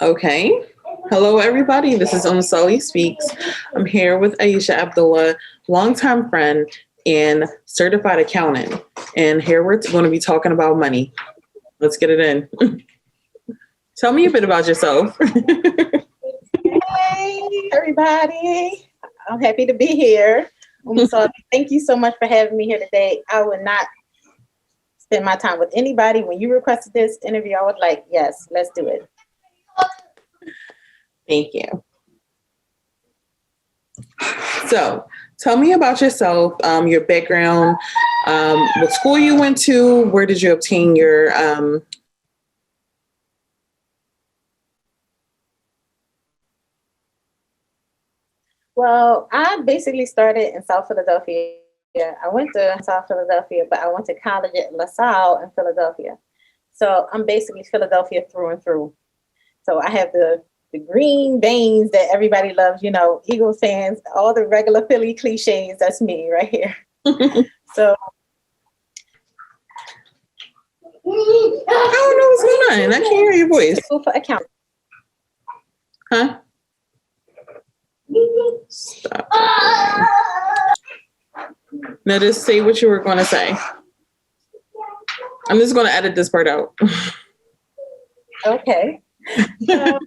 Okay. Hello, everybody. This is Sully Speaks. I'm here with Aisha Abdullah, longtime friend and certified accountant. And here we're going to be talking about money. Let's get it in. Tell me a bit about yourself. Hey, everybody. I'm happy to be here. So thank you so much for having me here today. I would not spend my time with anybody. When you requested this interview, I was like, yes, let's do it. Thank you. So tell me about yourself, your background, what school you went to, where did you obtain your Well, I basically started in South Philadelphia. I went to South Philadelphia, but I went to college at LaSalle in Philadelphia. So I'm basically Philadelphia through and through. So I have the green veins that everybody loves, Eagles fans, all the regular Philly cliches. That's me right here. So I don't know what's going on. I can't hear your voice. School for accounting. Huh? Stop. Now just say what you were going to say. I'm just going to edit this part out. Okay. So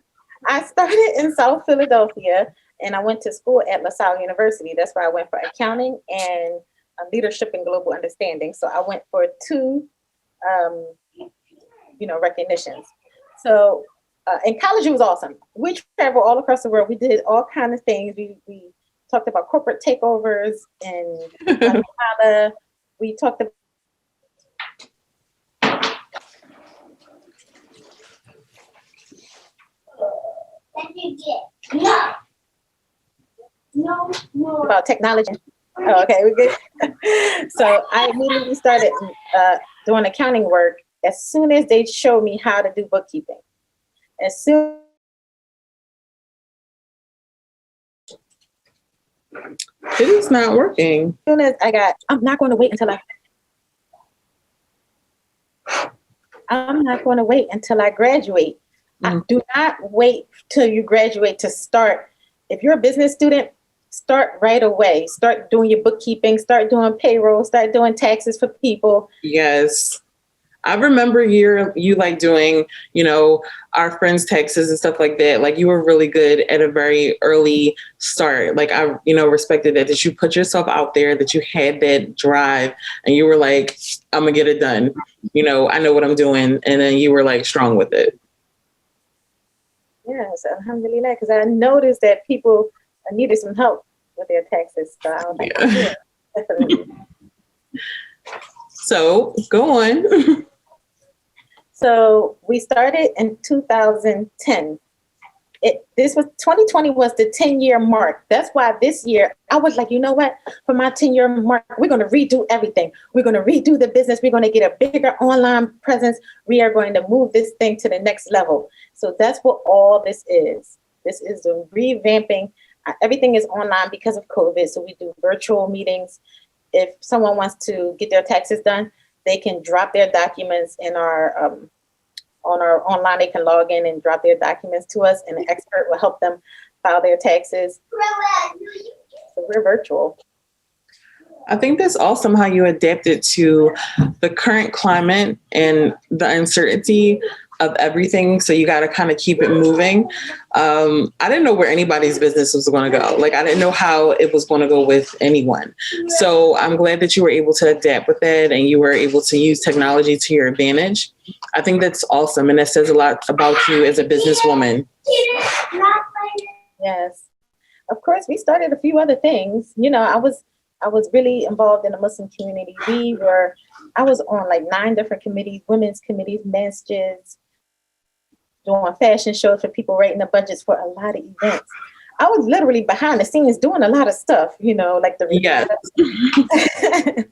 I started in South Philadelphia and I went to school at LaSalle University. That's where I went for accounting and leadership and global understanding. So I went for two, recognitions. So in college, it was awesome. We traveled all across the world. We did all kinds of things. We talked about corporate takeovers in Guatemala. We talked about about technology. Oh, okay, we're good. So I immediately started doing accounting work as soon as they showed me how to do bookkeeping. As soon It is not working. as I'm not going to wait until I graduate. Do not wait till you graduate to start. If you're a business student, start right away. Start doing your bookkeeping, start doing payroll, start doing taxes for people. Yes. I remember you like doing, our friends' taxes and stuff like that. Like you were really good at a very early start. Like I, respected that you put yourself out there, that you had that drive and you were like, I'm gonna get it done. I know what I'm doing. And then you were like strong with it. Yes, alhamdulillah, because I noticed that people needed some help with their taxes. So I was like, yeah, definitely. So go on. So we started in 2010. 2020 was the 10-year mark. That's why this year I was like, you know what? For my 10-year mark, we're going to redo everything. We're going to redo the business. We're going to get a bigger online presence. We are going to move this thing to the next level. So that's what all this is. This is the revamping. Everything is online because of COVID. So we do virtual meetings. If someone wants to get their taxes done, they can drop their documents in our on our online. They can log in and drop their documents to us, and an expert will help them file their taxes. So we're virtual. I think that's awesome how you adapted to the current climate and the uncertainty of everything. So you got to kind of keep it moving. I didn't know where anybody's business was going to go. Like I didn't know how it was going to go with anyone. So I'm glad that you were able to adapt with that and you were able to use technology to your advantage. I think that's awesome. And that says a lot about you as a businesswoman. Yes. Of course, we started a few other things. I was really involved in the Muslim community. I was on like 9 different committees, women's committees, masjids, doing fashion shows for people, writing the budgets for a lot of events. I was literally behind the scenes doing a lot of stuff, like the Yes. It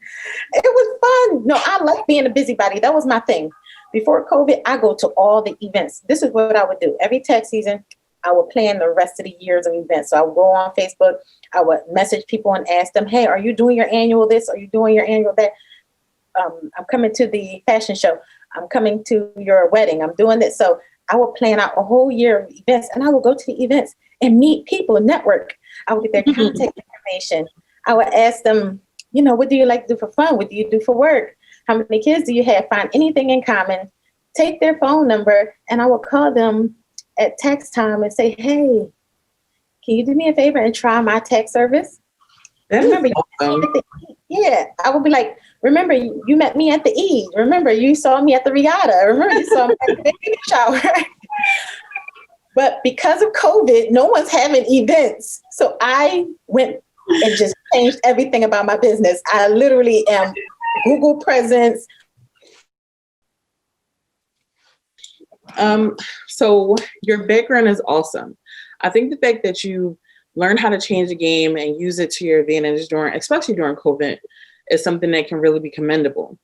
was fun. No, I like being a busybody. That was my thing. Before COVID, I go to all the events. This is what I would do. Every tax season, I would plan the rest of the years of events. So I would go on Facebook, I would message people and ask them, hey, are you doing your annual this? Are you doing your annual that? I'm coming to the fashion show. I'm coming to your wedding. I'm doing this. So I would plan out a whole year of events, and I would go to the events and meet people, network. I would get their contact information. I would ask them, what do you like to do for fun? What do you do for work? How many kids do you have? Find anything in common, take their phone number, and I would call them at tax time and say, hey, can you do me a favor and try my tax service? That Remember, is awesome. yeah, I would be like, remember, you met me at the E. Remember, you saw me at the Riata. Remember, you saw me at the baby shower. But because of COVID, no one's having events. So I went and just changed everything about my business. I literally am Google presence. So your background is awesome. I think the fact that you learned how to change the game and use it to your advantage especially during COVID, is something that can really be commendable.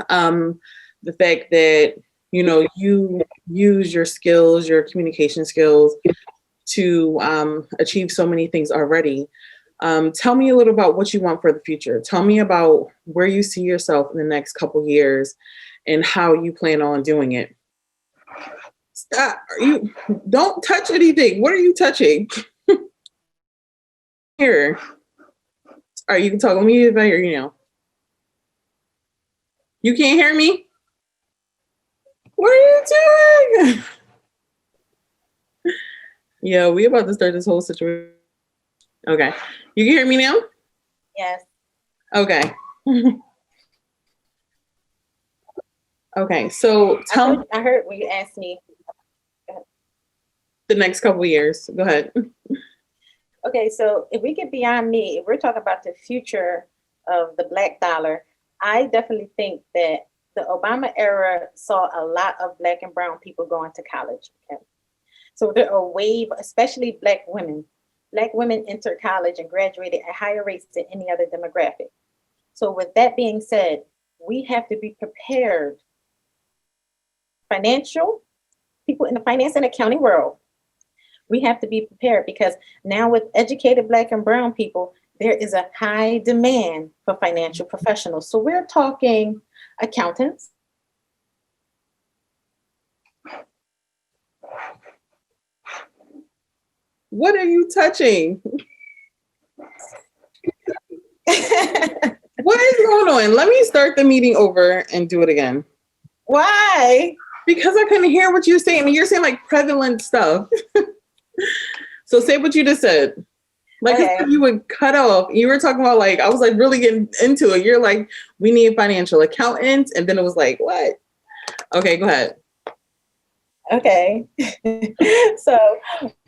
The fact that, you use your skills, your communication skills to achieve so many things already. Tell me a little about what you want for the future. Tell me about where you see yourself in the next couple years and how you plan on doing it. Stop. Don't touch anything. What are you touching? Here. All right, you can talk. Let me if I hear you now. You can't hear me? What are you doing? Yeah, we about to start this whole situation. Okay. You can hear me now? Yes. Okay. Okay, so I heard when you asked me. The next couple of years. Go ahead. Okay, so if we get beyond me, if we're talking about the future of the Black dollar, I definitely think that the Obama era saw a lot of Black and brown people going to college. Okay? So there are a wave, especially Black women. Black women entered college and graduated at higher rates than any other demographic. So with that being said, we have to be prepared. Financial, people in the finance and accounting world, we have to be prepared because now with educated Black and brown people, there is a high demand for financial professionals. So we're talking accountants. What are you touching? What is going on? Let me start the meeting over and do it again. Why? Because I couldn't hear what you're saying. You're saying like prevalent stuff. So say what you just said. Like Okay. you would cut off. You were talking about like, I was like really getting into it. You're like, we need financial accountants. And then it was like, what? Okay, go ahead. Okay. So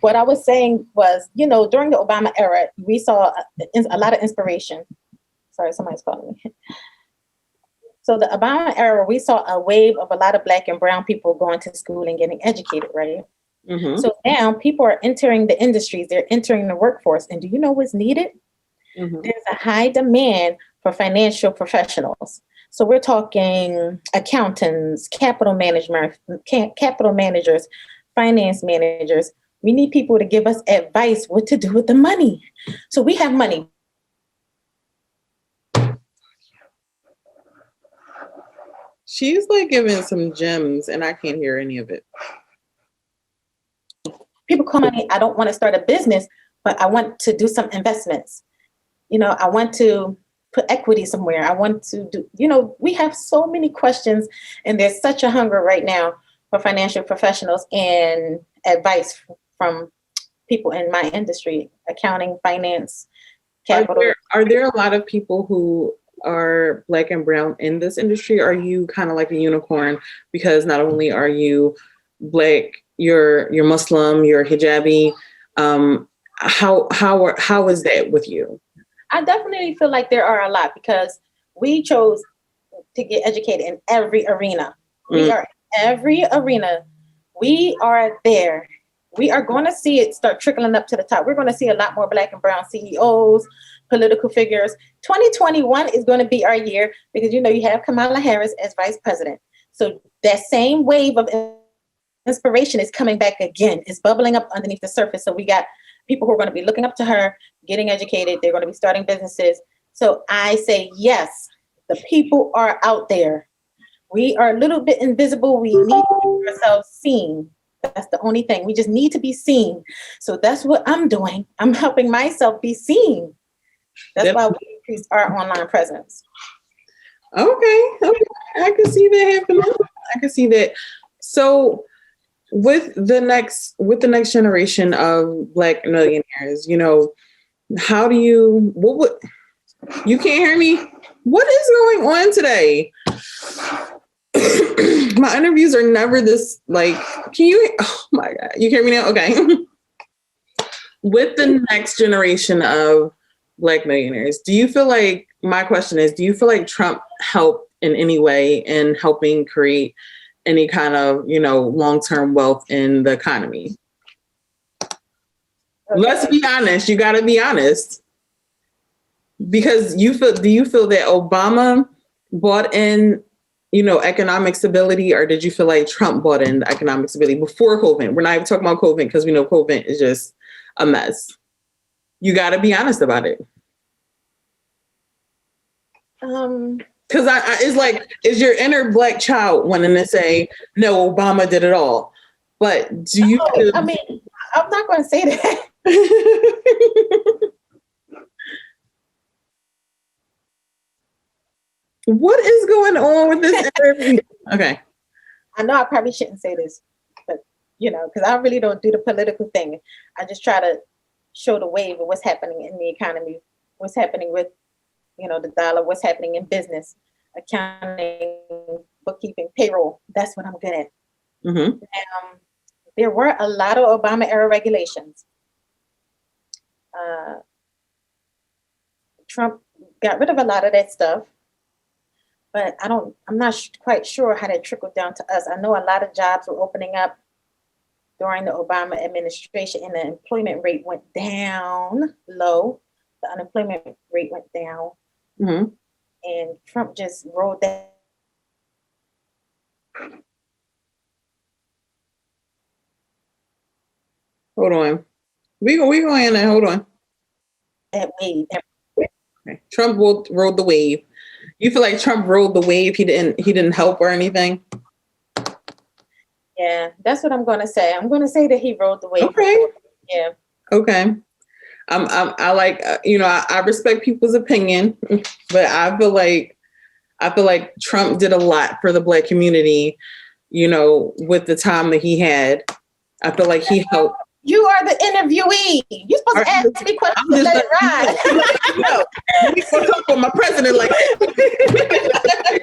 what I was saying was, during the Obama era, we saw a lot of inspiration. Sorry, somebody's calling me. So the Obama era, we saw a wave of a lot of Black and brown people going to school and getting educated, right? Mm-hmm. So now people are entering the industries, they're entering the workforce. And do you know what's needed? Mm-hmm. There's a high demand for financial professionals. So we're talking accountants, capital managers, finance managers. We need people to give us advice what to do with the money. So we have money. She's like giving some gems and I can't hear any of it. People call me, I don't want to start a business, but I want to do some investments. I want to put equity somewhere. I want to do, we have so many questions and there's such a hunger right now for financial professionals and advice from people in my industry, accounting, finance, capital. Are there a lot of people who are Black and brown in this industry? Are you kind of like a unicorn because not only are you Black, you're Muslim, you're hijabi. How is that with you? I definitely feel like there are a lot because we chose to get educated in every arena. We are in every arena. We are there. We are going to see it start trickling up to the top. We're going to see a lot more Black and brown CEOs, political figures. 2021 is going to be our year because, you have Kamala Harris as vice president. So that same wave of inspiration is coming back again. It's bubbling up underneath the surface. So we got people who are going to be looking up to her, getting educated. They're going to be starting businesses. So I say, yes, the people are out there. We are a little bit invisible. We need to make ourselves seen. That's the only thing. We just need to be seen. So that's what I'm doing. I'm helping myself be seen. That's why we increased our online presence. Okay. I can see that happening. I can see that. So with the next generation of Black millionaires, how do you, you can't hear me? What is going on today? My interviews are never this, can you, oh my God, you hear me now? Okay. With the next generation of Black millionaires, my question is, do you feel like Trump helped in any way in helping create any kind of, long-term wealth in the economy? Okay. Let's be honest. You got to be honest. Because do you feel that Obama brought in, economic stability, or did you feel like Trump brought in the economic stability before COVID? We're not even talking about COVID because we know COVID is just a mess. You got to be honest about it. Because it's like, is your inner Black child wanting to say, no, Obama did it all? But do you? I'm not going to say that. What is going on with this interview? Okay. I know I probably shouldn't say this, but because I really don't do the political thing. I just try to show the wave of what's happening in the economy, what's happening with, the dollar, what's happening in business, accounting, bookkeeping, payroll. That's what I'm good at. Mm-hmm. There were a lot of Obama era regulations. Trump got rid of a lot of that stuff. But I'm not quite sure how that trickled down to us. I know a lot of jobs were opening up during the Obama administration, and the employment rate went down low. The unemployment rate went down. Mm-hmm. And Trump just rolled that. Hold on. We going in there. Hold on. That wave. Okay. Trump rode the wave. You feel like Trump rode the wave? He didn't help or anything? Yeah, that's what I'm going to say. I'm going to say that he rode the wave. Okay. Yeah. Okay. I like, I respect people's opinion, but I feel like Trump did a lot for the Black community, with the time that he had. I feel like he helped. You are the interviewee. You're supposed to ask me questions and let it ride. You can't talk with my president like that.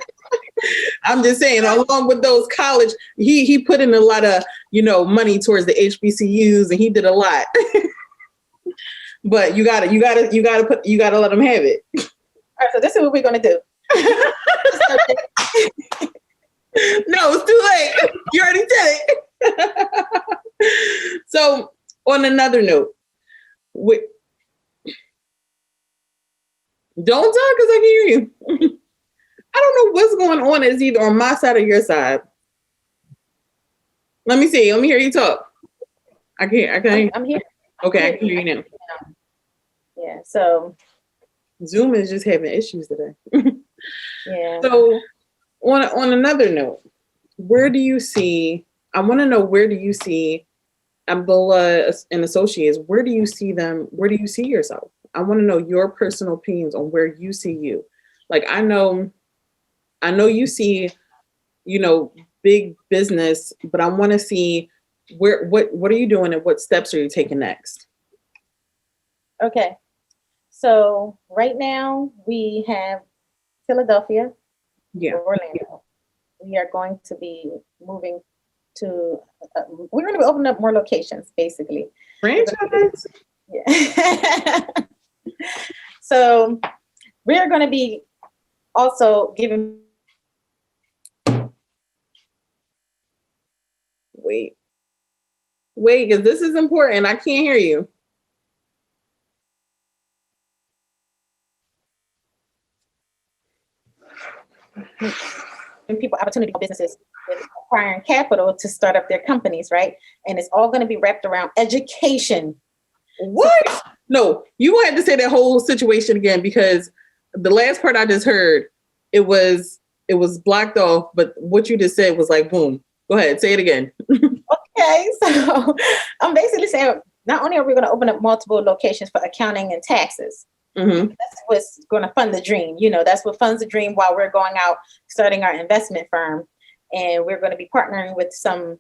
I'm just saying, along with those college, he put in a lot of, money towards the HBCUs, and he did a lot. But you gotta let him have it. All right, so this is what we're gonna do. No, it's too late. You already said it. So, on another note, don't talk because I can hear you. I don't know what's going on. Is either on my side or your side. Let me see. Let me hear you talk. I can't. I'm here. Okay, I can hear you now. Yeah. So Zoom is just having issues today. Yeah. So on another note, where do you see Abdullah and Associates? Where do you see them? Where do you see yourself? I want to know your personal opinions on where you see you. Like, I know you see, big business, but I want to see what are you doing and what steps are you taking next? Okay. So right now we have Philadelphia, Orlando. We are going to be moving to, we're going to be opening up more locations, basically. Franchise? Yeah. So we're going to be also giving. Wait, because this is important. I can't hear you. And people opportunity for businesses with acquiring capital to start up their companies, right? And it's all going to be wrapped around education. What? No, you had to say that whole situation again, because the last part I just heard, it was blocked off, but what you just said was like boom. Go ahead, say it again. Okay, so I'm basically saying not only are we going to open up multiple locations for accounting and taxes, that's what's going to fund the dream. That's what funds the dream while we're going out starting our investment firm. And we're going to be partnering with some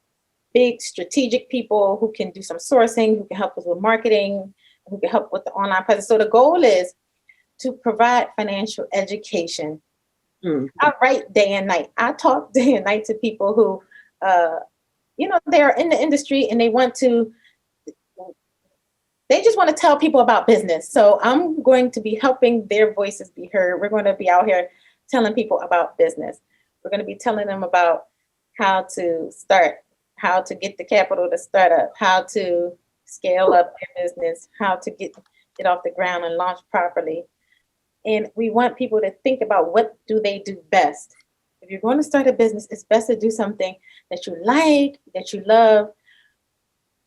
big strategic people who can do some sourcing, who can help us with marketing, who can help with the online presence. So the goal is to provide financial education. I write day and night. I talk day and night to people who, they're in the industry and they just want to tell people about business. So I'm going to be helping their voices be heard. We're going to be out here telling people about business. We're going to be telling them about how to start, how to get the capital to start up, how to scale up their business, how to get it off the ground and launch properly. And we want people to think about what do they do best. If you're going to start a business, it's best to do something that you like, that you love,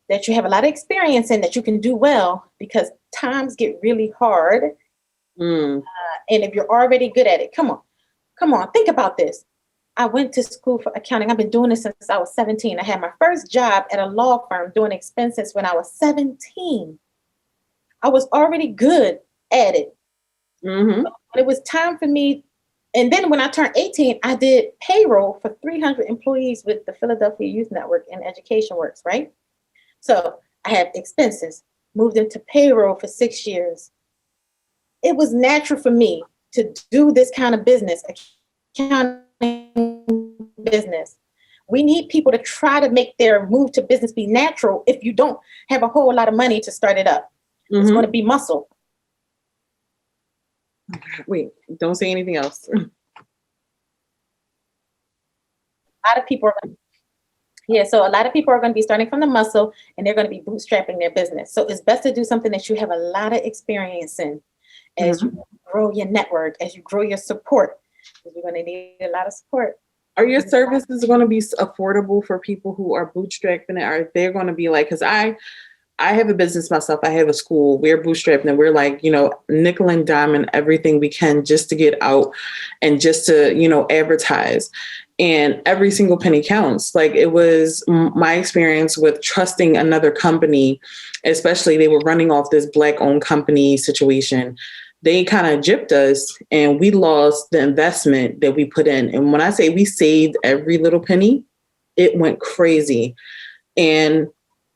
that you have a lot of experience in, that you can do well, because times get really hard. And if you're already good at it, come on, think about this. I went to school for accounting. I've been doing this since I was 17. I had my first job at a law firm doing expenses when I was 17. I was already good at it. So it was time for me. And then when I turned 18, I did payroll for 300 employees with the Philadelphia Youth Network and Education Works, right? So I had expenses, moved into payroll for 6 years. It was natural for me to do this kind of business, accounting business. We need people to try to make their move to business be natural if you don't have a whole lot of money to start it up. It's going to be muscle. Wait, don't say anything else. A lot of people are going to be starting from the muscle, and they're going to be bootstrapping their business. So it's best to do something that you have a lot of experience in as you grow your network, as you grow your support, because you're going to need a lot of support. Are your services going to be affordable for people who are bootstrapping it? Are they going to be like, because I have a business myself. I have a school. We're bootstrapping and we're like, nickel and diamond everything we can just to get out and just to, advertise. And every single penny counts. Like, it was my experience with trusting another company, especially they were running off this Black-owned company situation. They kind of gypped us and we lost the investment that we put in. And when I say we saved every little penny, it went crazy. And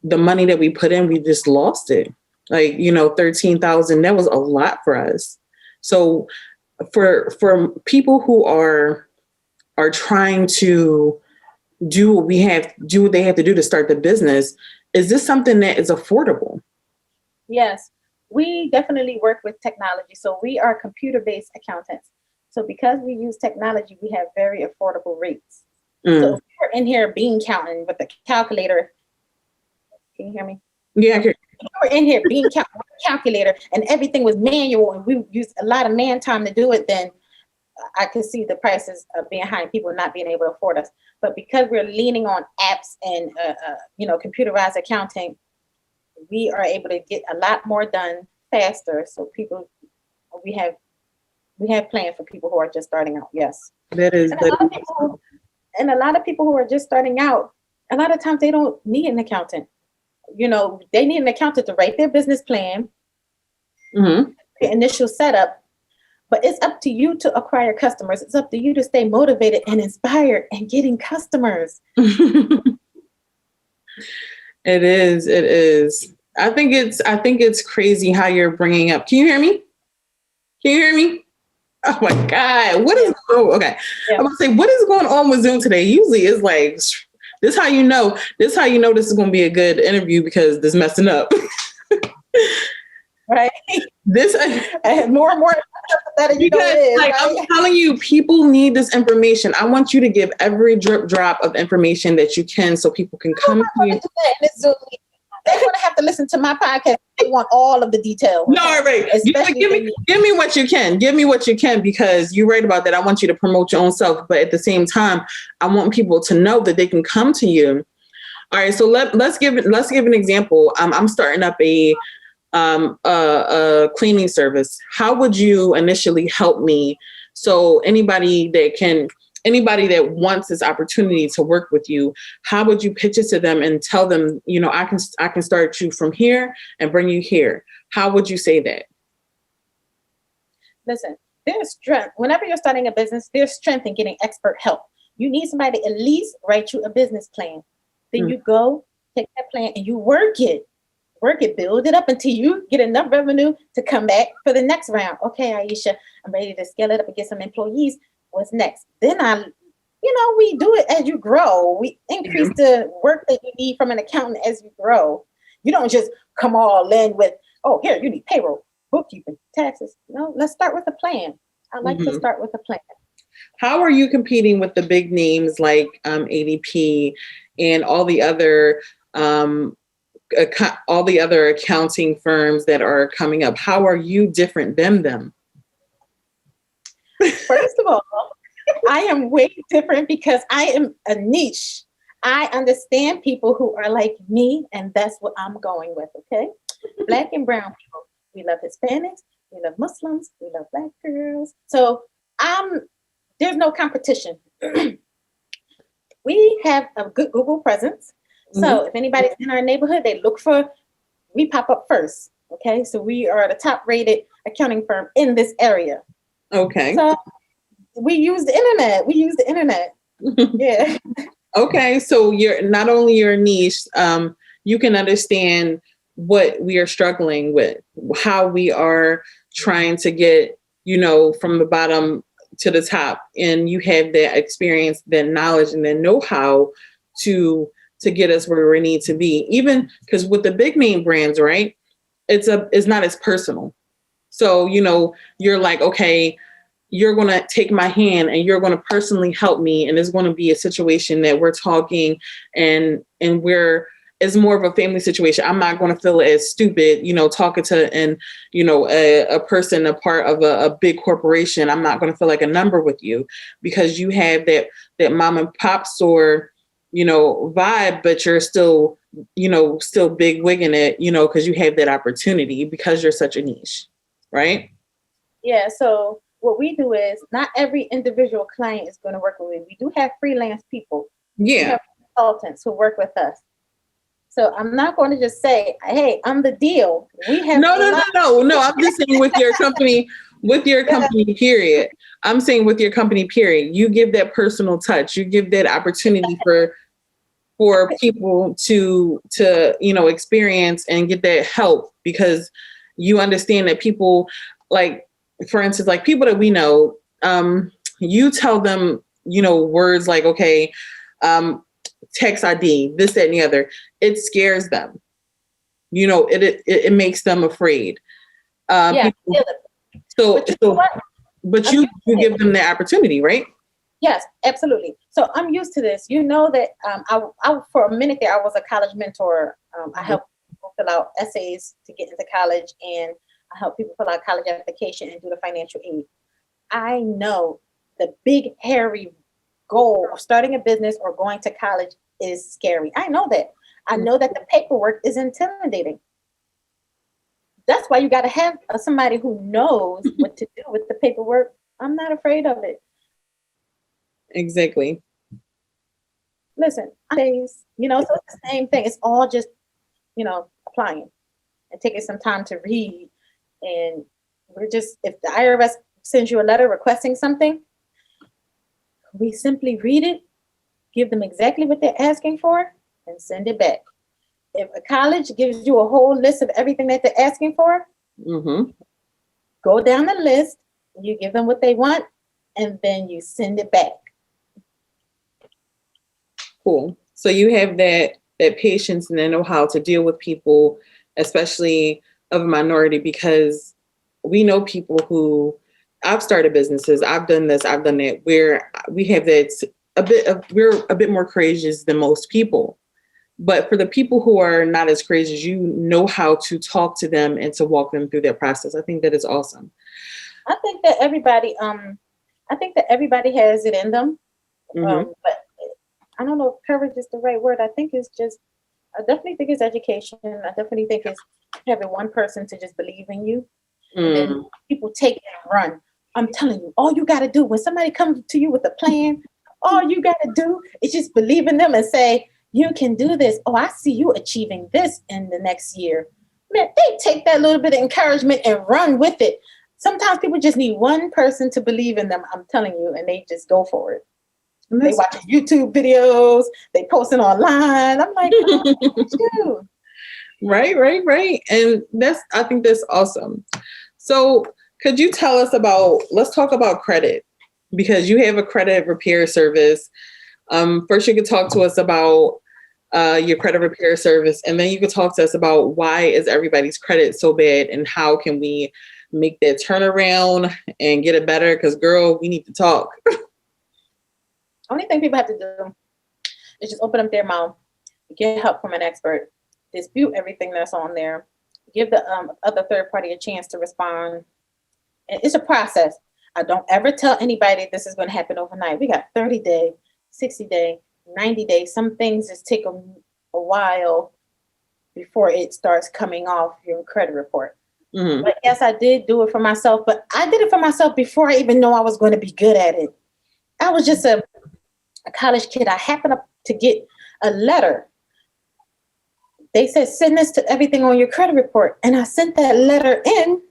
the money that we put in, we just lost it. Like, $13,000, that was a lot for us. So for people who are trying to do what they have to do to start the business, is this something that is affordable? Yes, we definitely work with technology. So we are computer-based accountants. So because we use technology, we have very affordable rates. So if we're in here bean counting with a calculator. Can you hear me? Yeah, I can. We're in here bean counting with a calculator, and everything was manual, and we used a lot of man time to do it. Then I could see the prices being high and people not being able to afford us. But because we're leaning on apps and computerized accounting, we are able to get a lot more done faster. So we have plans for people who are just starting out. Yes, that is. And a lot of people who are just starting out, a lot of times they don't need an accountant. They need an accountant to write their business plan, the initial setup. But it's up to you to acquire customers. It's up to you to stay motivated and inspired and getting customers. It is. I think it's crazy how you're bringing up. Can you hear me? Oh my God. Okay. Yeah. I'm going to say, what is going on with Zoom today? Usually it's like, this how you know this is going to be a good interview, because this messing up. Right. This more and more that it is. Like, right? I'm telling you, people need this information. I want you to give every drip drop of information that you can, so people can come to you. they're going to have to listen to my podcast. They want all of the details. No, right. Give me what you can. Give me what you can, because you're right about that. I want you to promote your own self, but at the same time, I want people to know that they can come to you. All right, so let's give an example. I'm starting up a cleaning service. How would you initially help me? So anybody that wants this opportunity to work with you, how would you pitch it to them and tell them, I can start you from here and bring you here? How would you say that? Listen, there's strength. Whenever you're starting a business, there's strength in getting expert help. You need somebody to at least write you a business plan. Then you go take that plan and you work it, build it up until you get enough revenue to come back for the next round. Okay, Aisha, I'm ready to scale it up and get some employees. What's next? Then we do it as you grow. We increase the work that you need from an accountant as you grow. You don't just come all in with, oh, here, you need payroll, bookkeeping, taxes. No, let's start with a plan. I like to start with a plan. How are you competing with the big names like ADP and all the other accounting firms that are coming up? How are you different than them? First of all, I am way different because I am a niche. I understand people who are like me, and that's what I'm going with, okay? Black and brown people. We love Hispanics. We love Muslims. We love Black girls. So there's no competition. We have a good Google presence. So if anybody's in our neighborhood, we pop up first. Okay. So we are the top rated accounting firm in this area. Okay. So we use the internet. Yeah. Okay. So you're not only your niche, you can understand what we are struggling with, how we are trying to get, from the bottom to the top, and you have that experience, that knowledge, and that know-how to get us where we need to be. Even because with the big name brands, right? It's not as personal. So, you're like, okay, you're going to take my hand and you're going to personally help me. And it's going to be a situation that we're talking and it's more of a family situation. I'm not going to feel as stupid, talking to, a person, a part of a big corporation. I'm not going to feel like a number with you because you have that mom and pop store, vibe, but you're still, still big wigging it, because you have that opportunity because you're such a niche, right? Yeah. So what we do is not every individual client is going to work with me. We do have freelance people. Yeah. We have consultants who work with us. So I'm not going to just say, hey, I'm the deal. We have No. I'm just saying with your company, period. I'm saying with your company, period. You give that personal touch. You give that opportunity for people to experience and get that help, because you understand that people, like, for instance, like people that we know, you tell them, words like, okay, tax ID, this, that, and the other. It scares them. It makes them afraid. But you give them the opportunity, right? Yes, absolutely. So I'm used to this. That I for a minute there, I was a college mentor. I helped people fill out essays to get into college, and I help people fill out college application and do the financial aid. I know the big, hairy goal of starting a business or going to college is scary. I know that. I know that the paperwork is intimidating. That's why you got to have somebody who knows what to do with the paperwork. I'm not afraid of it. Exactly. Listen, so it's the same thing. It's all just, applying and taking some time to read. And if the IRS sends you a letter requesting something, we simply read it, give them exactly what they're asking for, and send it back. If a college gives you a whole list of everything that they're asking for, go down the list, you give them what they want, and then you send it back. Cool. So you have that patience and then know how to deal with people, especially of a minority, because we know people who, I've started businesses, I've done this, I've done that, where we have that we're a bit more courageous than most people, But for the people who are not as crazy as you, know how to talk to them and to walk them through their process. I think that is awesome. I think that everybody has it in them. Mm-hmm. But I don't know if courage is the right word. I think it's just, I definitely think it's education. I definitely think it's having one person to just believe in you, and then Mm. people take it and run. I'm telling you, all you got to do when somebody comes to you with a plan, all you got to do is just believe in them and say, you can do this. Oh, I see you achieving this in the next year. Man, they take that little bit of encouragement and run with it. Sometimes people just need one person to believe in them. I'm telling you, and they just go for it. They watching YouTube videos, they posting online. I'm like, oh, Right. And I think that's awesome. So could you tell us let's talk about credit, because you have a credit repair service. First you could talk to us about your credit repair service, and then you could talk to us about why is everybody's credit so bad and how can we make that turnaround and get it better? Because girl, we need to talk. only thing people have to do is just open up their mouth, get help from an expert, dispute everything that's on there, give the other third party a chance to respond. And it's a process. I don't ever tell anybody this is going to happen overnight. We got 30-day, 60-day, 90 days. Some things just take a while before it starts coming off your credit report. Mm-hmm. But yes, I did do it for myself, but I did it for myself before I even know I was going to be good at it. I was just a college kid. I happened to get a letter. They said, send this to everything on your credit report. And I sent that letter in.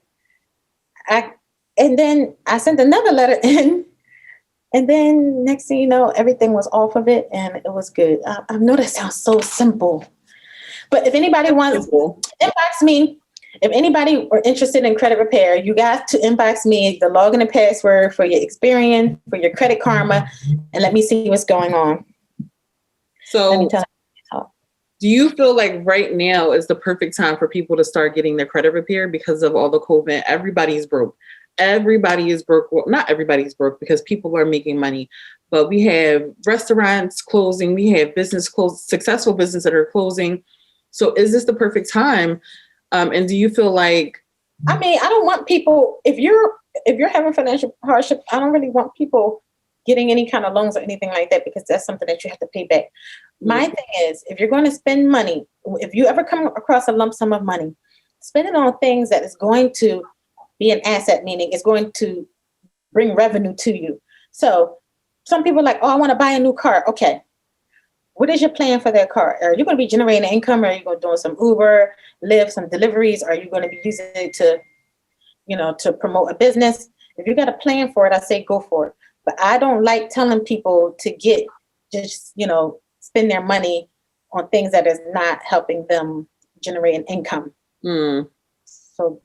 And then I sent another letter in. And then next thing you know, everything was off of it and it was good. I know that sounds so simple. But if anybody wants, inbox me. If anybody are interested in credit repair, you got to inbox me the login and password for your Experian, for your Credit Karma, and let me see what's going on. So do you feel like right now is the perfect time for people to start getting their credit repair because of all the COVID? Everybody's broke. Everybody is broke. Well, not everybody's broke because people are making money, but we have restaurants closing. We have successful businesses that are closing. So is this the perfect time? And do you feel like, I mean, I don't want people, if you're having financial hardship, I don't really want people getting any kind of loans or anything like that, because that's something that you have to pay back. My thing is, if you're going to spend money, if you ever come across a lump sum of money, spend it on things that is going to be an asset, meaning it's going to bring revenue to you. So some people are like, oh, I want to buy a new car. Okay. What is your plan for that car? Are you going to be generating income? Are you going to do some Uber, Lyft, some deliveries? Are you going to be using it to promote a business? If you got a plan for it, I say go for it. But I don't like telling people to spend their money on things that is not helping them generate an income. So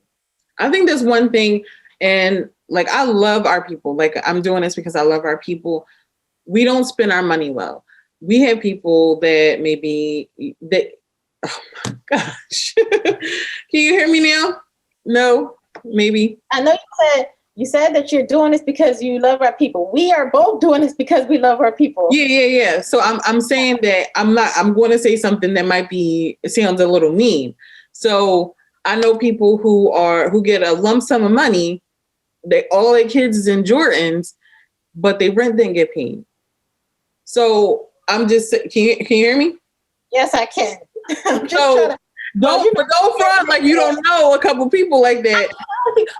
I think there's one thing, and like, I love our people. Like, I'm doing this because I love our people. We don't spend our money well. We have people that oh my gosh. Can you hear me now? No, maybe. I know you said that you're doing this because you love our people. We are both doing this because we love our people. Yeah. So I'm saying that I'm going to say something that it sounds a little mean. So I know people who get a lump sum of money, all their kids is in Jordans, but their rent didn't get paid. So I'm just, can you hear me? Yes, I can. So don't front like you don't know a couple people like that.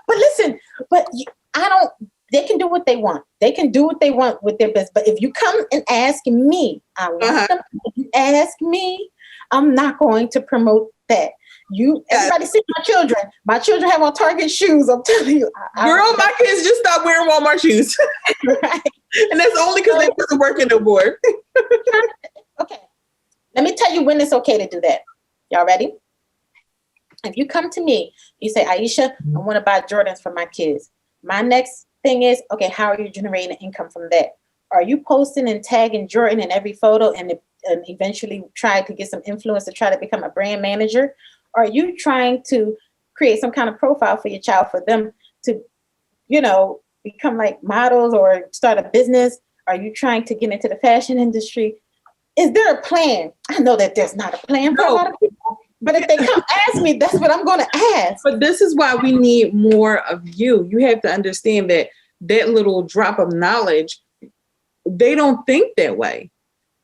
But listen, they can do what they want. They can do what they want with their business. But if you come and ask me, if you ask me, I'm not going to promote that. Everybody see my children. My children have on Target shoes. I'm telling you. Girl, my kids just stopped wearing Walmart shoes. Right. And that's only because they wasn't working no more. Okay. Let me tell you when it's okay to do that. Y'all ready? If you come to me, you say, Aisha, I want to buy Jordans for my kids. My next thing is, okay, how are you generating income from that? Are you posting and tagging Jordan in every photo and eventually try to get some influence to try to become a brand manager? Are you trying to create some kind of profile for your child for them to, become like models or start a business? Are you trying to get into the fashion industry? is there a plan? I know that there's not a plan for a No. lot of people, but if they come ask me, that's what I'm going to ask. But this is why we need more of you. You have to understand that that little drop of knowledge, they don't think that way.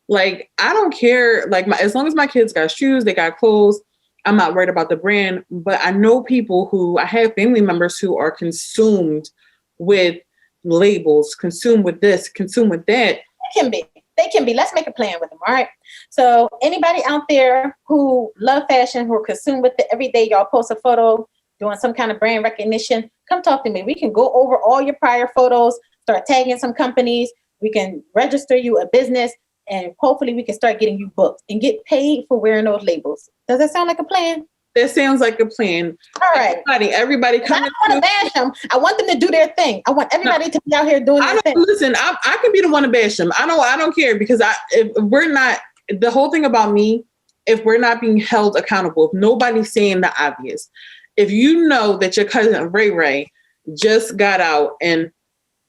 Like, I don't care. Like, as long as my kids got shoes, they got clothes, I'm not worried about the brand. But I know people I have family members who are consumed with labels, consumed with this, consumed with that. They can be. Let's make a plan with them. All right. So anybody out there who love fashion, who are consumed with it every day, y'all post a photo doing some kind of brand recognition, come talk to me. We can go over all your prior photos, start tagging some companies. We can register you a business, and hopefully we can start getting you booked and get paid for wearing those labels. Does that sound like a plan? That sounds like a plan. All right. Everybody coming. I don't want to bash them. I want them to do their thing. I want everybody to be out here doing their thing. Listen, I can be the one to bash them. I don't care, because if we're not, the whole thing about me, if we're not being held accountable, if nobody's saying the obvious, if you know that your cousin Ray Ray just got out and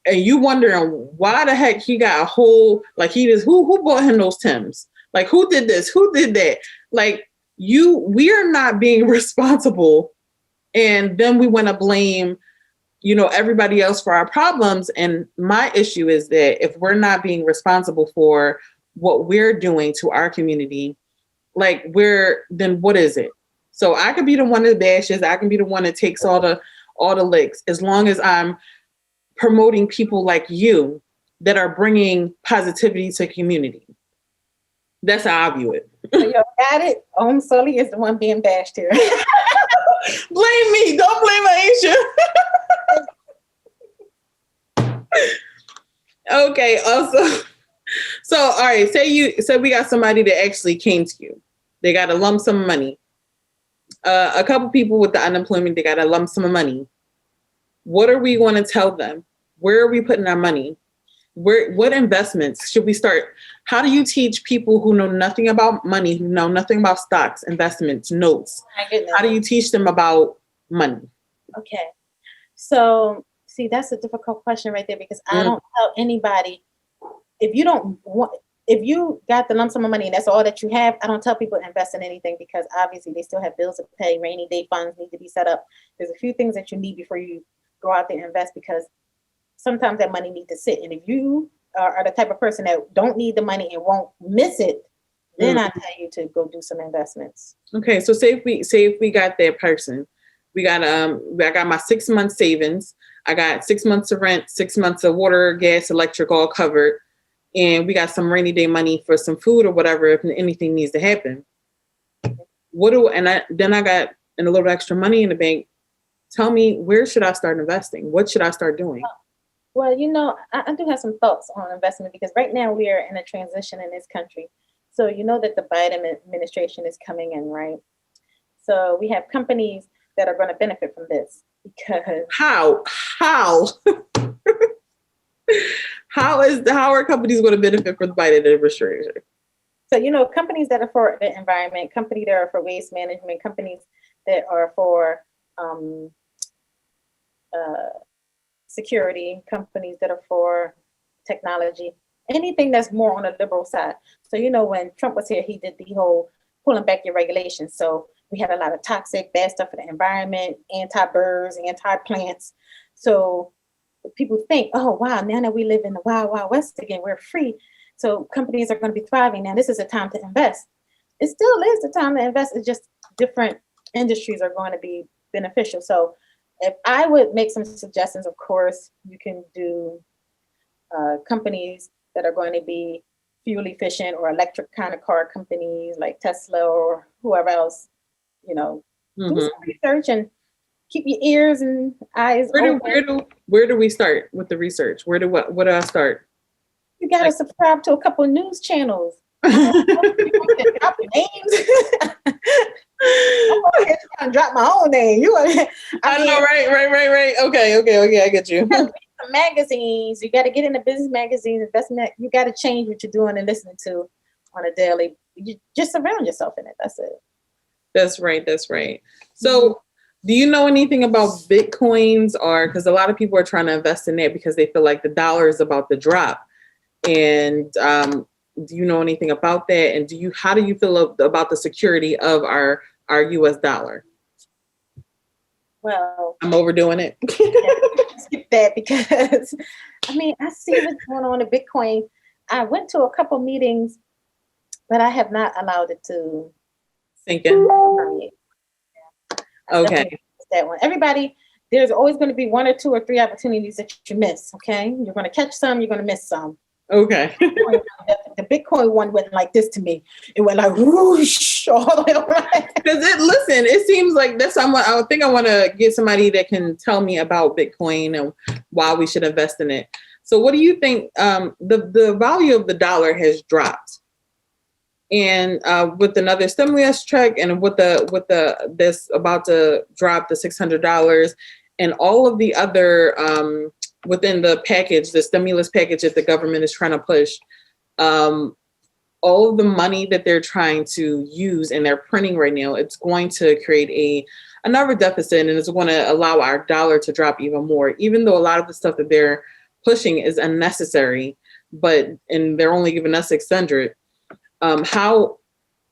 you wondering why the heck he got a whole, like, he just, who bought him those Timbs? Like, who did this? Who did that? Like, we are not being responsible, and then we want to blame, everybody else for our problems. And my issue is that if we're not being responsible for what we're doing to our community, like, then what is it? So I could be the one that bashes, I can be the one that takes all the licks, as long as I'm promoting people like you that are bringing positivity to community. That's how I view it. So you got it. Sully is the one being bashed here. Blame me. Don't blame Aisha. Okay. Also, so all right. Say we got somebody that actually came to you. They got a lump sum of money. A couple people with the unemployment, they got a lump sum of money. What are we going to tell them? Where are we putting our money? What investments should we start? How do you teach people who know nothing about money, who know nothing about stocks, investments, notes? How do you teach them about money? Okay. So, see, that's a difficult question right there, because I don't tell anybody, if you got the lump sum of money and that's all that you have, I don't tell people to invest in anything, because obviously they still have bills to pay, rainy day funds need to be set up. There's a few things that you need before you go out there and invest, because sometimes that money needs to sit. And if you are the type of person that don't need the money and won't miss it, then I tell you to go do some investments. Okay, so say if we got that person, I got my 6 months savings, I got 6 months of rent, 6 months of water, gas, electric, all covered, and we got some rainy day money for some food or whatever if anything needs to happen. Then I got a little extra money in the bank. Tell me, where should I start investing? What should I start doing? Well, I do have some thoughts on investment, because right now we are in a transition in this country. So you know that the Biden administration is coming in, right? So we have companies that are going to benefit from this, because how are companies going to benefit from the Biden administration? So companies that are for the environment, companies that are for waste management, companies that are for security, companies that are for technology, anything that's more on the liberal side. So, when Trump was here, he did the whole pulling back your regulations. So we had a lot of toxic, bad stuff for the environment, anti-birds, anti-plants. So people think, oh, wow, now that we live in the wild, wild west again, we're free. So companies are going to be thriving. Now this is a time to invest. It still is the time to invest. It's just different industries are going to be beneficial. So if I would make some suggestions, of course, you can do companies that are going to be fuel efficient or electric kind of car companies like Tesla or whoever else, do some research and keep your ears and eyes open. Where do we start with the research? What do I start? You got to subscribe to a couple of news channels. Drop names. I'm trying to drop my own name. I know, right. Okay, I get you. Magazines. You got to get into business magazines, investment. You got to change what you're doing and listening to on a daily. You just surround yourself in it. That's it. That's right. So, do you know anything about Bitcoins? Or because a lot of people are trying to invest in that because they feel like the dollar is about to drop, and Do you know anything about that? And how do you feel about the security of our US dollar? Well, I'm overdoing it. yeah, skip that because I mean, I see what's going on in Bitcoin. I went to a couple meetings, but I have not allowed it to Sink in. permeate. I Okay. definitely missed that one. Everybody, there's always going to be one or two or three opportunities that you miss. Okay, you're going to catch some, you're going to miss some. Okay. The Bitcoin one went like this to me. It went like whoosh all the way around. Because it seems like that's someone. I think I want to get somebody that can tell me about Bitcoin and why we should invest in it. So, what do you think? The value of the dollar has dropped, and with another stimulus check, and with the this about to drop the $600, and all of the other within the package, the stimulus package that the government is trying to push. All of the money that they're trying to use and they're printing right now, it's going to create another deficit, and it's going to allow our dollar to drop even more, even though a lot of the stuff that they're pushing is unnecessary, and they're only giving us 600. How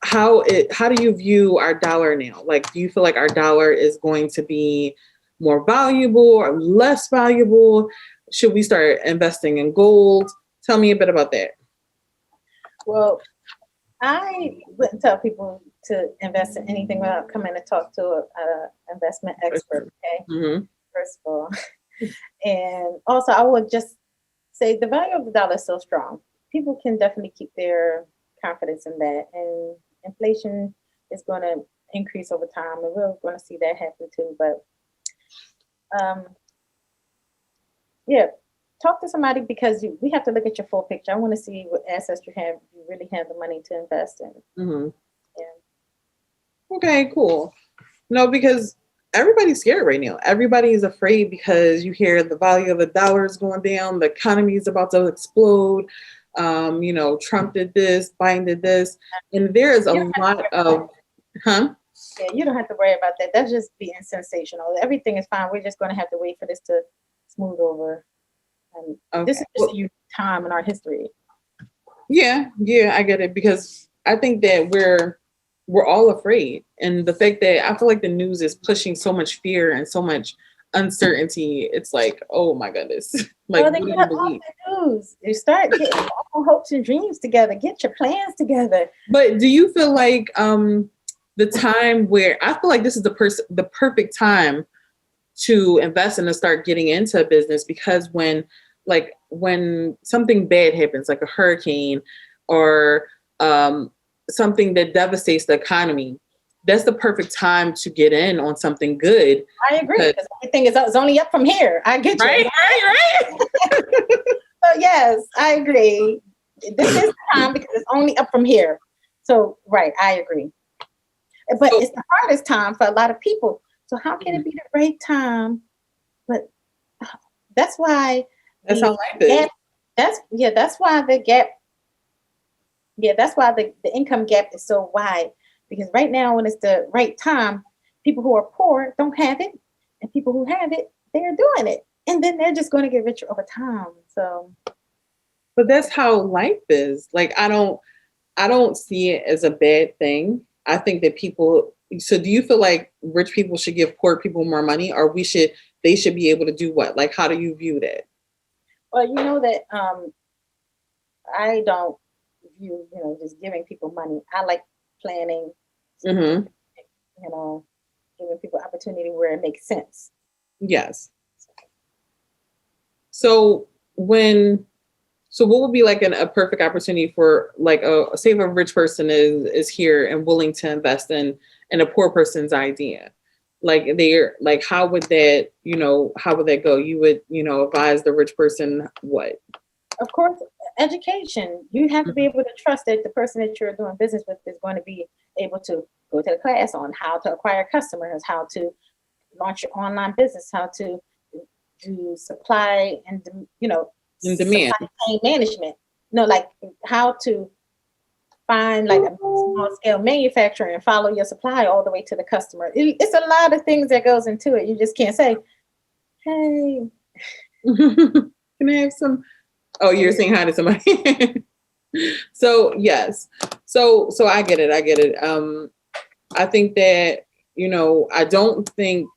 do you view our dollar now? Like, do you feel like our dollar is going to be more valuable or less valuable? Should we start investing in gold? Tell me a bit about that. Well, I wouldn't tell people to invest in anything without coming to talk to an investment expert. Okay, Mm-hmm. first of all, and also I would just say the value of the dollar is so strong. People can definitely keep their confidence in that, and inflation is going to increase over time, and we're going to see that happen too. But yeah, talk to somebody because we have to look at your full picture. I want to see what assets you have. You really have the money to invest in. Mm-hmm. Yeah. Okay, cool. No, because everybody's scared right now. Everybody is afraid because you hear the value of the dollar is going down, the economy is about to explode. Trump did this, Biden did this, and there is a lot of, huh? Yeah, you don't have to worry about that. That's just being sensational. Everything is fine. We're just going to have to wait for this to smooth over. And Okay. this is just a unique time in our history. Yeah, I get it because I think that we're all afraid, and the fact that I feel like the news is pushing so much fear and so much uncertainty. It's like, oh my goodness, like Well, what then do you you have believe? off the news. You start getting all hopes and dreams together. Get your plans together. But do you feel like the time where I feel like this is the perfect time to invest and to start getting into a business because when something bad happens, like a hurricane or something that devastates the economy, that's the perfect time to get in on something good. I agree because everything is only up from here. I get you. Right. So yes, I agree. This is the time because it's only up from here. So right, I agree. But it's the hardest time for a lot of people. So how can it be the right time? But that's why that's how life is. That's why the gap. Yeah, that's why the income gap is so wide. Because right now, when it's the right time, people who are poor don't have it, and people who have it, they're doing it, and then they're just going to get richer over time. So, but that's how life is. Like I don't see it as a bad thing. I think that people. So, do you feel like rich people should give poor people more money, or they should be able to do what? Like, how do you view that? well, you know that I don't view just giving people money. I like planning. Mm-hmm. Giving people opportunity where it makes sense. Yes. So what would be like a perfect opportunity for like say if a rich person is here and willing to invest in a poor person's idea? Like they're like, how would that go? You would, advise the rich person what? Of course, education. You have to be able to trust that the person that you're doing business with is going to be able to go to the class on how to acquire customers, how to launch your online business, how to do supply and In demand. supply chain management. Like how to find like a small scale manufacturer and follow your supply all the way to the customer. It's a lot of things that goes into it. You just can't say, "Hey, can I have some?" Oh, you're saying hi to somebody. So yes. So I get it. I get it. I think that, I don't think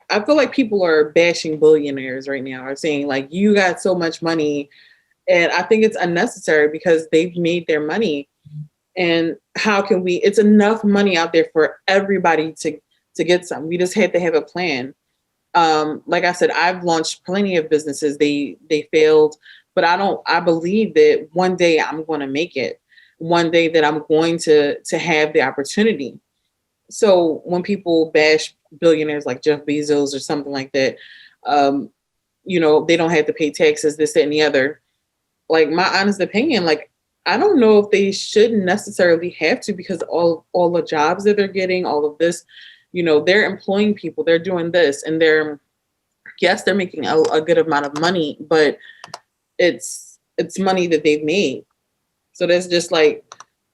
I feel like people are bashing billionaires right now, are saying like you got so much money, and I think it's unnecessary because they've made their money. And how can we, it's enough money out there for everybody to get some. We just had to have a plan. Like I said, I've launched plenty of businesses. They failed, but I believe that one day I'm going to make it. One day that I'm going to have the opportunity. So when people bash billionaires like Jeff Bezos or something like that, um, they don't have to pay taxes, this, that, and the other. Like, my honest opinion, like, I don't know if they shouldn't necessarily have to, because all the jobs that they're getting, all of this, they're employing people, they're doing this, and yes, they're making a good amount of money, but it's money that they've made. So that's just like,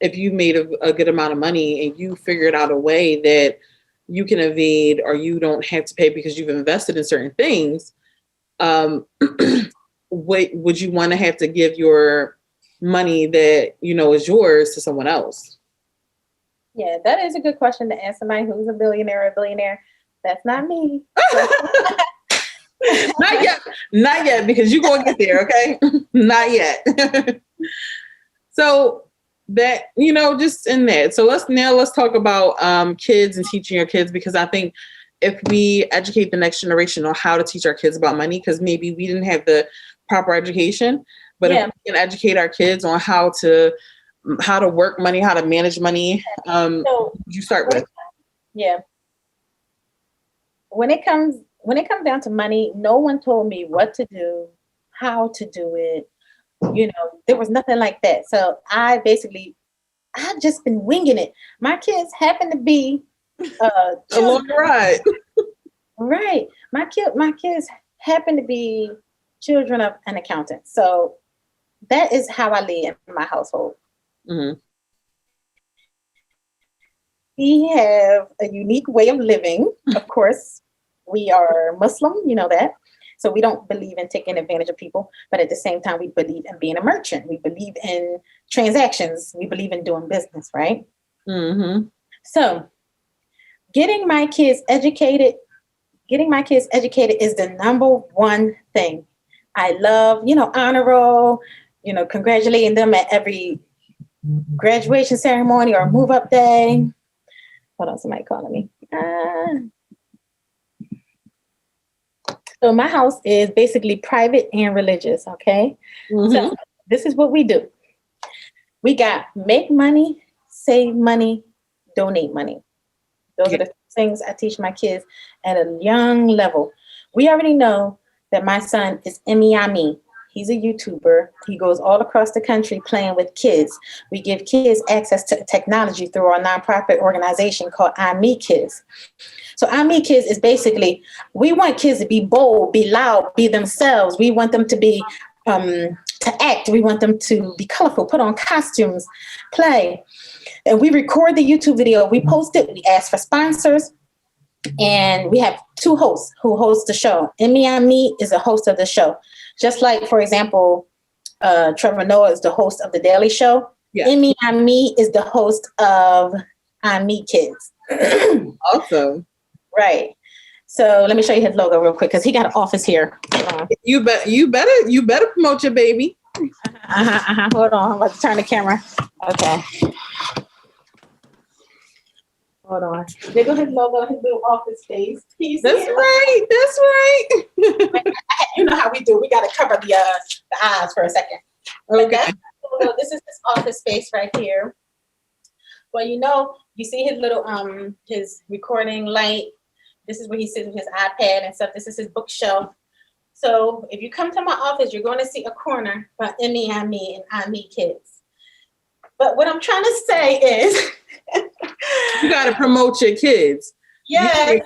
if you made a good amount of money and you figured out a way that you can evade or you don't have to pay because you've invested in certain things, um, would you want to have to give your money that is yours to someone else? Yeah, that is a good question to ask somebody who's a billionaire or a billionaire. That's not me. Not yet, not yet, because you're gonna get there, okay? Not yet. So that, just in that. So let's talk about kids and teaching your kids, because I think if we educate the next generation on how to teach our kids about money, because maybe we didn't have the proper education, but if we can educate our kids on how to work money, how to manage money, So you start with. yeah. When it comes down to money, no one told me what to do, how to do it. There was nothing like that. So I've just been winging it. My kids happen to be Along the ride. right. My kids happen to be children of an accountant. So that is how I live in my household. Mm-hmm. We have a unique way of living. Of course, we are Muslim, you know that. So we don't believe in taking advantage of people, but at the same time, we believe in being a merchant. We believe in transactions. We believe in doing business, right? Mm-hmm. So getting my kids educated, is the number one thing. I love, honor roll, congratulating them at every graduation ceremony or move up day. Hold on, somebody calling me. So my house is basically private and religious, okay? Mm-hmm. So this is what we do. We got make money, save money, donate money. Those are the things I teach my kids at a young level. We already know that my son is Emiami. He's a YouTuber. He goes all across the country playing with kids. We give kids access to technology through our nonprofit organization called iMeKids. So iMeKids is basically, we want kids to be bold, be loud, be themselves. We want them to be to act. We want them to be colorful, put on costumes, play. And we record the YouTube video. We post it. We ask for sponsors. And we have two hosts who host the show. Emmy and Me is a host of the show. Just like, for example, Trevor Noah is the host of The Daily Show. Yeah. Emmy and Me is the host of iMeKids. Awesome. Right. So let me show you his logo real quick because he got an office here. You better promote your baby. Hold on. I'm about to turn the camera. Okay. Hold on. There goes his logo, his little office space. That's right. That's right. You know how we do. We got to cover the eyes for a second. Okay. This is his office space right here. Well, you see his little his recording light. This is where he sits with his iPad and stuff. This is his bookshelf. So if you come to my office, you're going to see a corner for Emmy and Me and iMeKids. But what I'm trying to say is, you got to promote your kids. Yeah.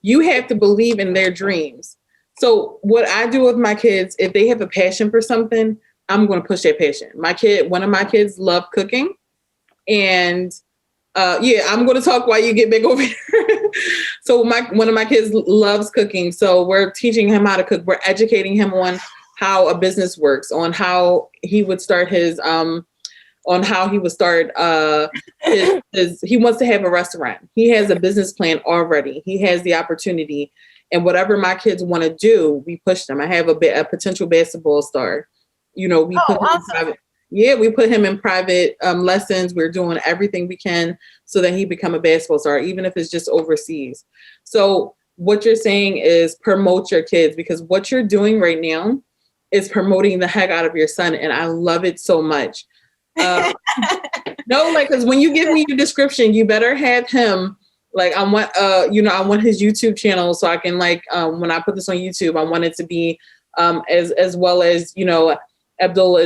You have to believe in their dreams. So what I do with my kids, if they have a passion for something, I'm going to push their passion. One of my kids love cooking, and I'm going to talk while you get back over here. So one of my kids loves cooking. So we're teaching him how to cook. We're educating him on how a business works, on how he would start his on how he would start he wants to have a restaurant. He has a business plan already. He has the opportunity, and whatever my kids want to do, we push them. I have a potential basketball star. You know, we Oh, put him in awesome. private. Yeah, we put him in private lessons. We're doing everything we can so that he become a basketball star, even if it's just overseas. So what you're saying is promote your kids, because what you're doing right now is promoting the heck out of your son, and I love it so much. No, like, because when you give me your description, you better have him. Like, I want, I want his YouTube channel so I can, like, when I put this on YouTube, I want it to be as well as, Abdullah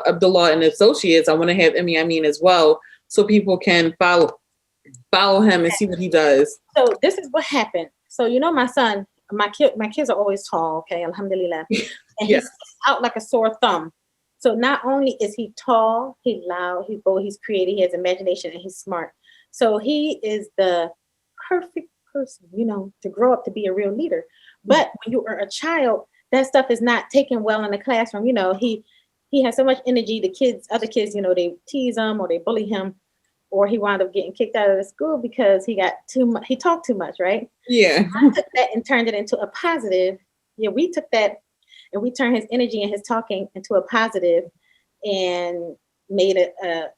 Abdullah and Associates. I want to have Emmy Amin as well, so people can follow him and see what he does. So this is what happened. So my son, my kids are always tall. Okay, alhamdulillah, and Yeah. he's out like a sore thumb. So not only is he tall, he's loud, he's bold, he's creative, he has imagination, and he's smart. So he is the perfect person, to grow up to be a real leader. But when you are a child, that stuff is not taken well in the classroom. He has so much energy. Other kids, they tease him or they bully him, or he wound up getting kicked out of the school because he got too much. He talked too much, right? Yeah. I took that and turned it into a positive. Yeah, we took that and we turned his energy and his talking into a positive and made it a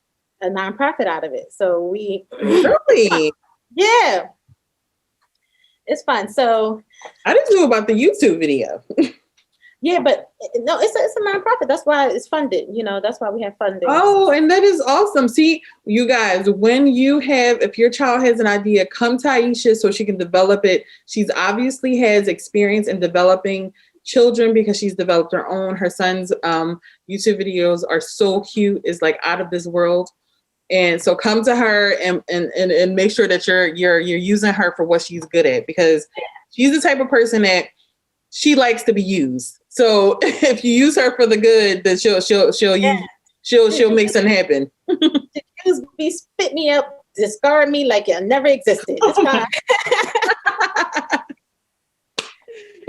nonprofit out of it. So we Really? yeah, it's fun. So I didn't know about the YouTube video. yeah, but no, it's a nonprofit. That's why it's funded. That's why we have funding. Oh, and that is awesome. See, you guys, if your child has an idea, come to Aisha so she can develop it. She's obviously has experience in developing children because she's developed her own. Her son's YouTube videos are so cute. It's like out of this world. And so come to her and make sure that you're using her for what she's good at, because she's the type of person that she likes to be used. So if you use her for the good, then she'll make something happen. Use me, spit me up, discard me like it never existed. It's fine.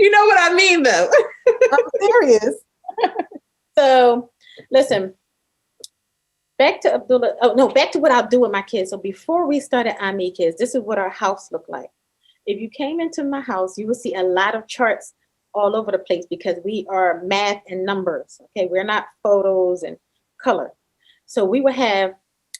You know what I mean, though. I'm serious. So listen, back to Abdullah. Oh no, back to what I'll do with my kids. So before we started Ami Kids, this is what our house looked like. If you came into my house, you would see a lot of charts all over the place because we are math and numbers. Okay, we're not photos and color. So we would have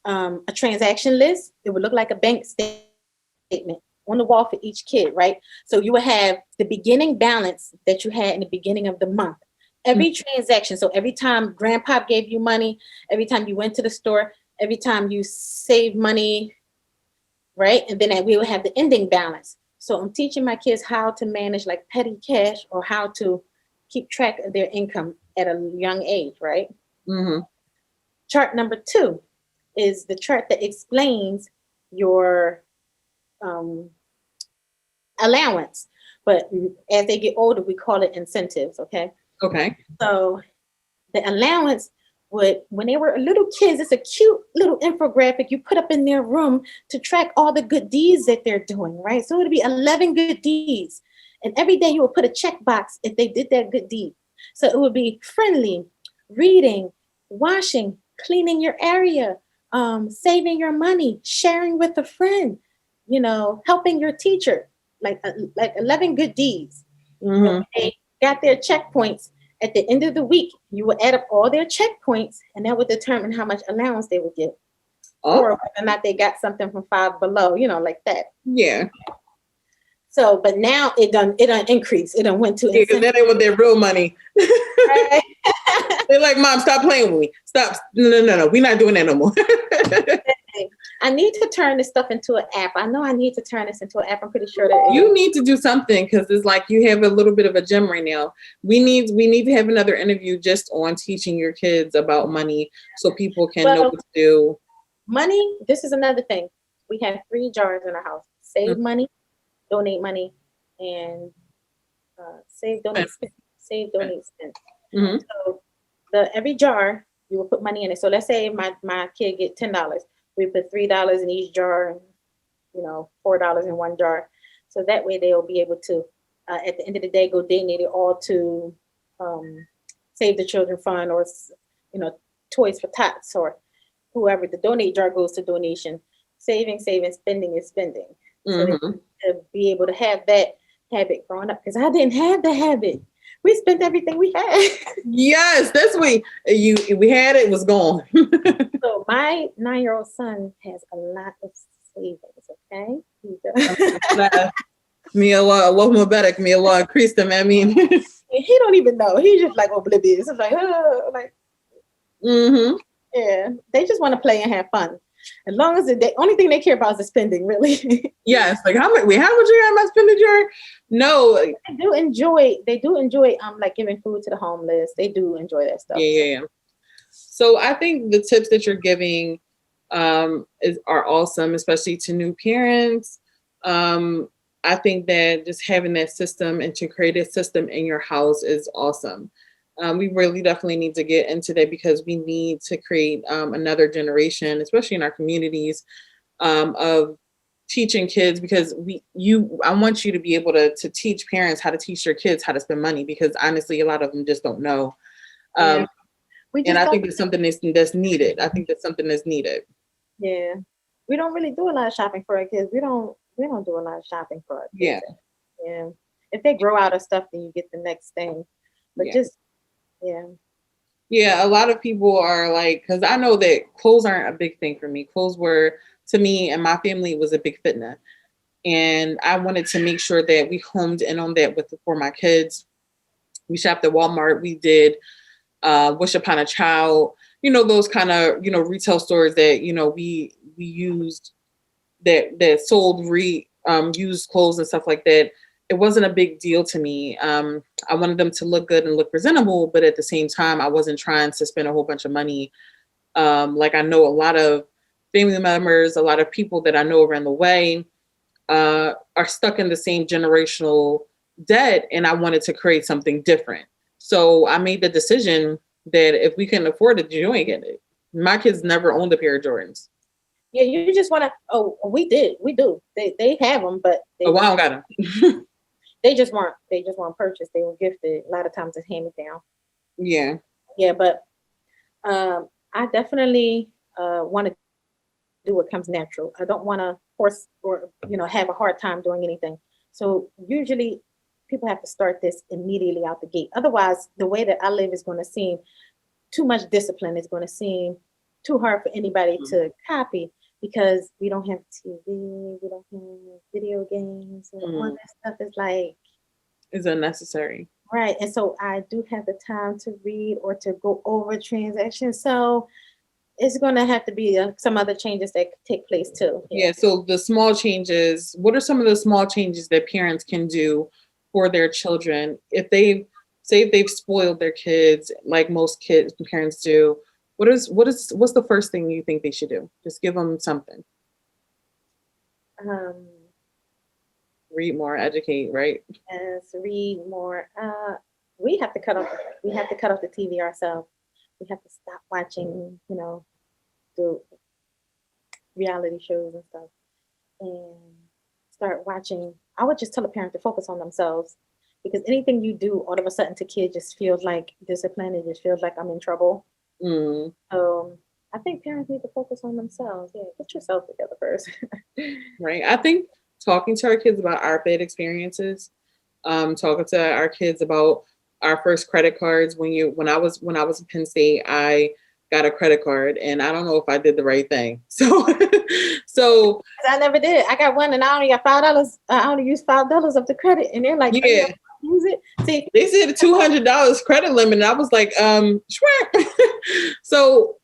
a transaction list. It would look like a bank statement on the wall for each kid, right? So you would have the beginning balance that you had in the beginning of the month. Every transaction. So every time grandpa gave you money, every time you went to the store, every time you saved money, right? And then we would have the ending balance. So I'm teaching my kids how to manage like petty cash or how to keep track of their income at a young age, right? Mm-hmm. Chart number 2 is the chart that explains your allowance. But as they get older, we call it incentives, okay? Okay. So the allowance when they were little kids, it's a cute little infographic you put up in their room to track all the good deeds that they're doing, right? So it would be 11 good deeds. And every day you would put a check box if they did that good deed. So it would be friendly, reading, washing, cleaning your area, saving your money, sharing with a friend, helping your teacher, like 11 good deeds. Mm-hmm. They got their checkpoints. At the end of the week, you would add up all their checkpoints, and that would determine how much allowance they would get, or whether or not they got something from Five Below, like that. Yeah. So, but now it done increase. It done went to because then they want their real money. Right. They're like, Mom, stop playing with me. Stop. No. We're not doing that no more. I need to turn this stuff into an app. I know I need to turn this into an app. I'm pretty sure that you need to do something, because it's like you have a little bit of a gem right now. We need to have another interview just on teaching your kids about money so people can know what to do. Money, this is another thing. We have 3 jars in our house. Save money, donate money, and save, donate, spend. Save, donate, spend. Mm-hmm. So every jar, you will put money in it. So let's say my kid get $10. We put $3 in each jar, $4 in one jar. So that way they'll be able to, at the end of the day, go donate it all to Save the Children Fund or, Toys for Tots or whoever the donate jar goes to donation. Saving, spending is spending. So they Hmm. to be able to have that habit growing up because I didn't have the habit. We spent everything we had. Yes, that's what we had. It was gone. So my 9-year-old son has a lot of savings. Okay, he does. Me Allah, Allahumma barak, me Allah increase them. I mean, He don't even know. He's just like oblivious. It's like, like hmm yeah. They just want to play and have fun. As long as the only thing they care about is the spending, really. yes. Like how much? Wait, how much you got in my expenditure? No. They do enjoy like giving food to the homeless. They do enjoy that stuff. Yeah, So. yeah, yeah. So I think the tips that you're giving are awesome, especially to new parents. Um, I think that just having that system and to create a system in your house is awesome. We really definitely need to get into that because we need to create another generation, especially in our communities, of teaching kids because I want you to be able to teach parents how to teach their kids how to spend money because honestly a lot of them just don't know. Yeah, Um, we and just I don't. think it's something that's needed. I think that's something that's needed. Yeah, we don't really do a lot of shopping for our kids. We don't do a lot of shopping for our Yeah, kids. Yeah, if they grow out of stuff, then you get the next thing. But yeah, just yeah, yeah. A lot of people are like, because I know that clothes aren't a big thing for me. Clothes were to me and my family was a big fitna, and I wanted to make sure that we homed in on that with for my kids. We shopped at Walmart. We did Wish Upon a Child. You know those kind of retail stores that we used that sold used clothes and stuff like that. It wasn't a big deal to me. I wanted them to look good and look presentable, but at the same time, I wasn't trying to spend a whole bunch of money. Like I know a lot of family members, a lot of people that I know around the way are stuck in the same generational debt, and I wanted to create something different. So I made the decision that if we can afford it, you ain't getting it. My kids never owned a pair of Jordans. yeah. You just want to. Oh, we do. They have them, but Oh, well, I don't got them. they just weren't purchased. They were gifted. A lot of times it's handed down. Yeah. Yeah, but I definitely want to do what comes natural. I don't want to force or have a hard time doing anything. So usually people have to start this immediately out the gate. Otherwise, the way that I live is going to seem too much discipline. It's going to seem too hard for anybody to copy because we don't have TV, we don't have video games, and all that stuff is like Is unnecessary. right. And so I do have the time to read or to go over transactions. So it's going to have to be some other changes that take place too. Yeah. Yeah. So the small changes, what are some of the small changes that parents can do for their children if they say if they've spoiled their kids like most kids parents do? What's the first thing you think they should do? Just give them something. Um, Read more, educate, right? as read more. We have to cut off. We have to cut off the TV ourselves. We have to stop watching. The reality shows and stuff, and start watching. I would just tell a parent to focus on themselves because anything you do, all of a sudden, to kids just feels like discipline. It just feels like I'm in trouble. Mm, I think parents need to focus on themselves. Yeah, get yourself together first. right. I think talking to our kids about our bad experiences, talking to our kids about our first credit cards. When I was in Penn State, I got a credit card, and I don't know if I did the right thing. So I never did. I got one, and I only got $5. I only used $5 of the credit, and they're like, "Are you yeah, gonna use it?" See, they said $200 credit limit, and I was like, sure. So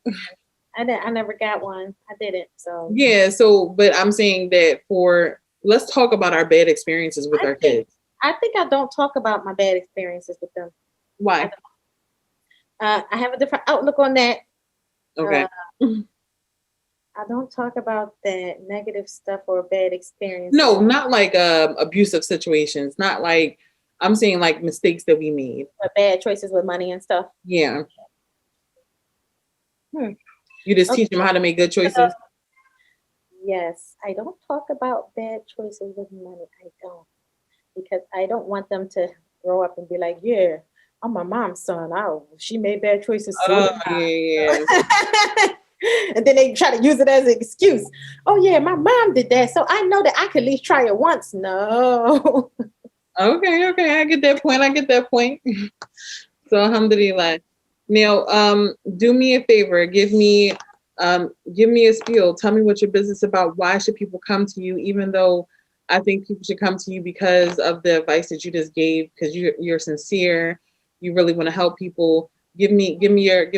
I never got one. I didn't. So yeah, so but I'm saying that for let's talk about our bad experiences with I our think kids. I don't talk about my bad experiences with them. I Why? don't. I have a different outlook on that. Okay. Uh, I don't talk about that negative stuff or bad experiences No, not like abusive situations. Not like I'm saying like mistakes that we made. or bad choices with money and stuff. Yeah. Hmm. You just Okay. teach them how to make good So, choices. yes, I don't talk about bad choices with money. I don't because I don't want them to grow up and be like, "Yeah, I'm my mom's son. She made bad choices, so Oh did yeah, yeah. I." And then they try to use it as an excuse. Oh yeah, my mom did that, so I know that I could at least try it once. No. Okay, okay, I get that point. I get that point. So alhamdulillah. Now, do me a favor. Give me a spiel. Tell me what your business is about. Why should people come to you? Even though I think people should come to you because of the advice that you just gave, because you're sincere. You really want to help people. Give me your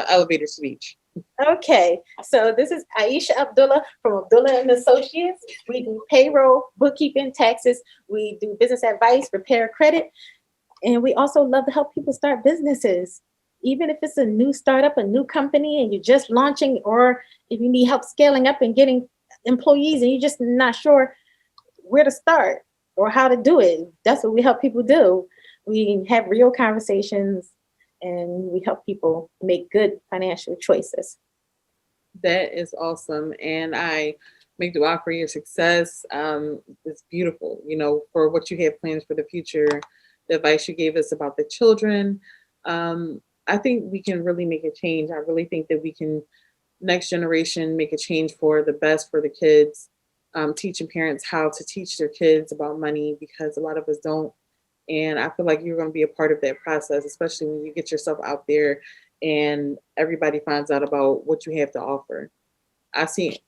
elevator speech. Okay, so this is Aisha Abdullah from Abdullah and Associates. We do payroll, bookkeeping, taxes. We do business advice, repair credit, and we also love to help people start businesses. Even if it's a new startup, a new company, and you're just launching, or if you need help scaling up and getting employees and you're just not sure where to start or how to do it, that's what we help people do. We have real conversations and we help people make good financial choices. That is awesome. And I make dua for your success. It's beautiful, for what you have plans for the future, the advice you gave us about the children. I think we can really make a change. I really think that we can, next generation, make a change for the best for the kids, teaching parents how to teach their kids about money because a lot of us don't. And I feel like you're going to be a part of that process, especially when you get yourself out there and everybody finds out about what you have to offer.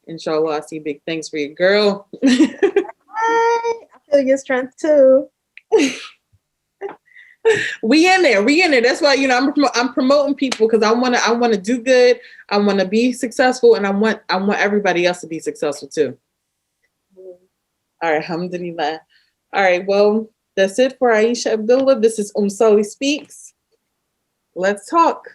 Inshallah, I see big things for you, girl. Hi, I feel your strength too. We in there. We in there. That's why, I'm promoting people because I want to do good. I want to be successful, and I want everybody else to be successful too. All right, alhamdulillah. All right, well, that's it for Aisha Abdullah. This is Soli Speaks. Let's talk.